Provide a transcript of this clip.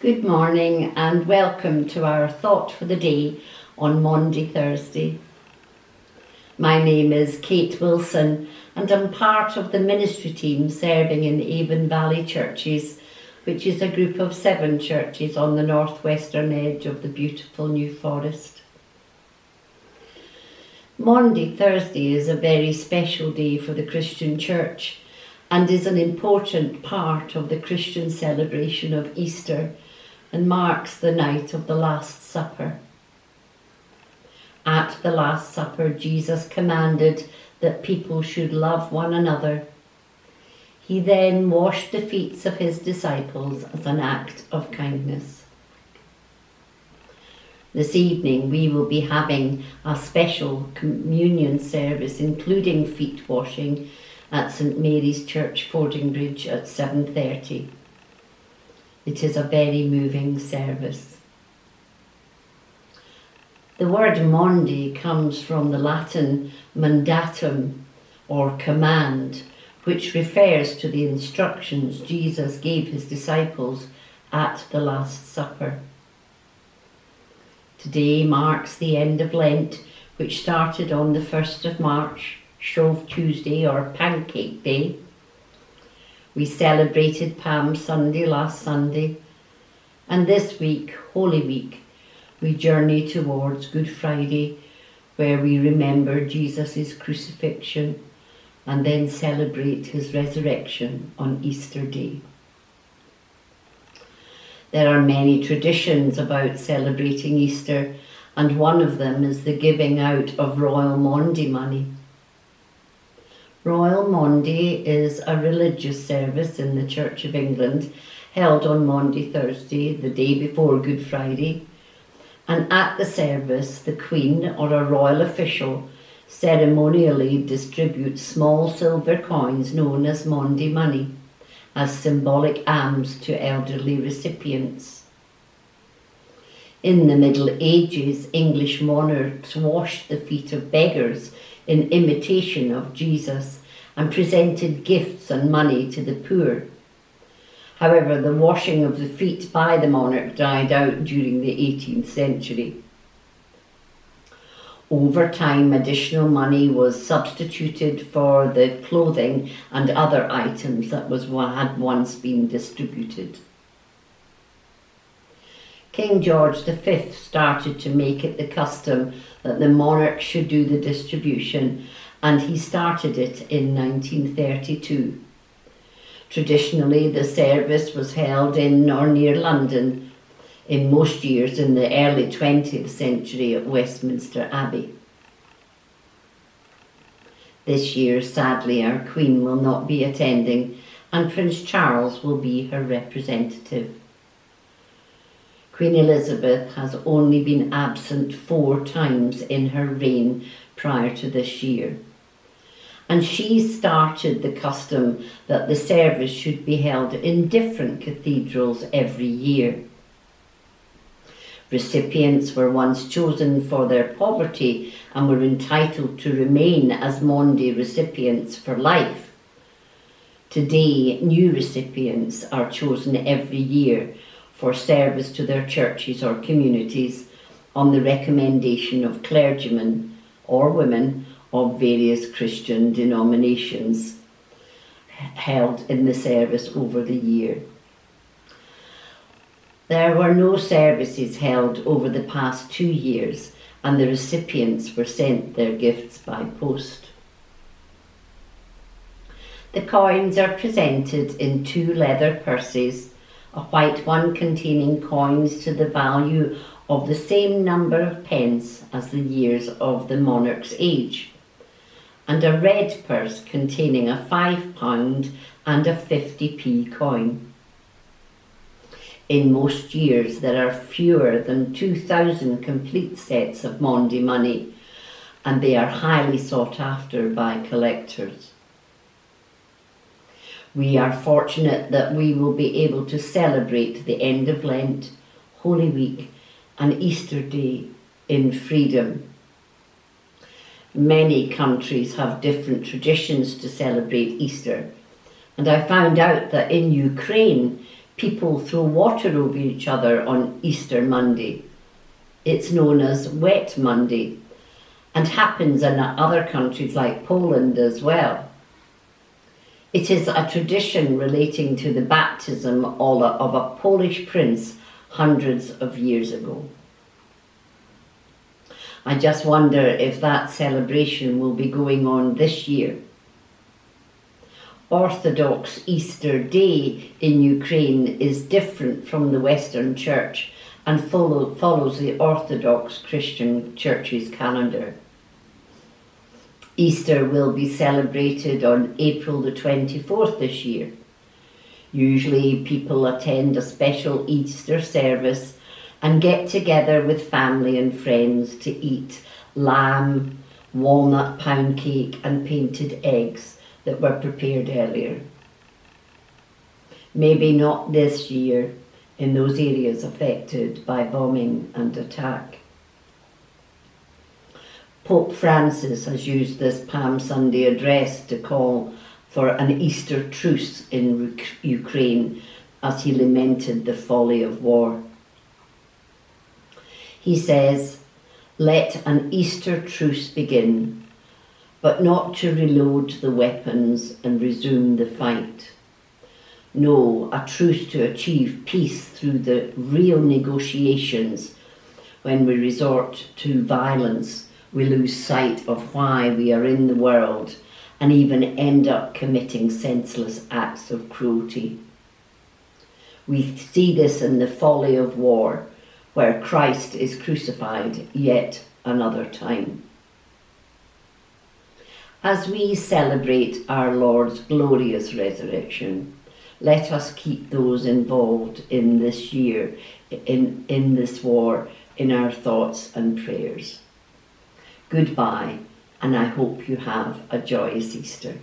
Good morning and welcome to our Thought for the Day on Maundy Thursday. My name is Kate Wilson and I'm part of the ministry team serving in Avon Valley Churches, which is a group of 7 churches on the northwestern edge of the beautiful New Forest. Maundy Thursday is a very special day for the Christian Church and is an important part of the Christian celebration of Easter and marks the night of the Last Supper. At the Last Supper, Jesus commanded that people should love one another. He then washed the feet of his disciples as an act of kindness. This evening we will be having a special communion service including feet washing at St Mary's Church, Fordingbridge at 7:30. It is a very moving service. The word Maundy comes from the Latin mandatum or command, which refers to the instructions Jesus gave his disciples at the Last Supper. Today marks the end of Lent, which started on the 1st of March, Shrove Tuesday or Pancake Day. We celebrated Palm Sunday last Sunday, and this week, Holy Week, we journey towards Good Friday, where we remember Jesus' crucifixion and then celebrate his resurrection on Easter Day. There are many traditions about celebrating Easter, and one of them is the giving out of Royal Maundy money. Royal Maundy is a religious service in the Church of England held on Maundy Thursday, the day before Good Friday, and at the service the Queen or a royal official ceremonially distributes small silver coins known as Maundy money as symbolic alms to elderly recipients. In the Middle Ages, English monarchs washed the feet of beggars in imitation of Jesus and presented gifts and money to the poor. However, the washing of the feet by the monarch died out during the 18th century. Over time, additional money was substituted for the clothing and other items that had once been distributed. King George V started to make it the custom that the monarch should do the distribution, and he started it in 1932. Traditionally, the service was held in or near London, in most years in the early 20th century at Westminster Abbey. This year, sadly, our Queen will not be attending, and Prince Charles will be her representative. Queen Elizabeth has only been absent 4 times in her reign prior to this year, and she started the custom that the service should be held in different cathedrals every year. Recipients were once chosen for their poverty and were entitled to remain as Maundy recipients for life. Today, new recipients are chosen every year for service to their churches or communities on the recommendation of clergymen or women of various Christian denominations held in the service over the year. There were no services held over the past 2 years, and the recipients were sent their gifts by post. The coins are presented in 2 leather purses, a white one containing coins to the value of the same number of pence as the years of the monarch's age, and a red purse containing a £5 and a 50p coin. In most years there are fewer than 2,000 complete sets of Maundy money, and they are highly sought after by collectors. We are fortunate that we will be able to celebrate the end of Lent, Holy Week and Easter Day in freedom. Many countries have different traditions to celebrate Easter, and I found out that in Ukraine people throw water over each other on Easter Monday. It's known as Wet Monday and happens in other countries like Poland as well. It is a tradition relating to the baptism of a Polish prince hundreds of years ago. I just wonder if that celebration will be going on this year. Orthodox Easter Day in Ukraine is different from the Western Church and follows the Orthodox Christian Church's calendar. Easter will be celebrated on April the 24th this year. Usually people attend a special Easter service and get together with family and friends to eat lamb, walnut pound cake and painted eggs that were prepared earlier. Maybe not this year in those areas affected by bombing and attack. Pope Francis has used this Palm Sunday address to call for an Easter truce in Ukraine as he lamented the folly of war. He says, "Let an Easter truce begin, but not to reload the weapons and resume the fight. No, a truce to achieve peace through the real negotiations. When we resort to violence, we lose sight of why we are in the world and even end up committing senseless acts of cruelty. We see this in the folly of war, where Christ is crucified yet another time." As we celebrate our Lord's glorious resurrection, let us keep those involved in this year, in this war, in our thoughts and prayers. Goodbye, and I hope you have a joyous Easter.